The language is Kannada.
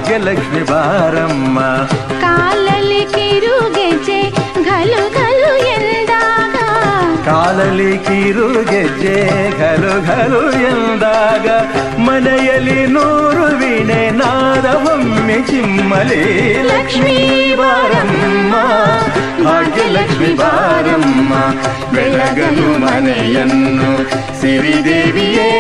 ಭಾಗ್ಯಲಕ್ಷ್ಮಿ ಬಾರಮ್ಮ. ಕಾಲಲ್ಲಿ ಕಿರುಗೆಜ್ಜೆ ಘಲು ಘಲು ಎಂದಾಗ, ಕಾಲಲ್ಲಿ ಕಿರುಗೆಜ್ಜೆ ಘಲು ಘಲು ಎಂದಾಗ, ಮನೆಯಲ್ಲಿ 100 ವೀಣೆ ನಾದವೊಮ್ಮೆ ಚಿಮ್ಮಲಿ. ಲಕ್ಷ್ಮೀ ಬಾರಮ್ಮ, ಭಾಗ್ಯಲಕ್ಷ್ಮಿ ಬಾರಮ್ಮ, ಬೆಳಗಲು ಮನೆಯನ್ನು ಸಿರಿದೇವಿಯೇ.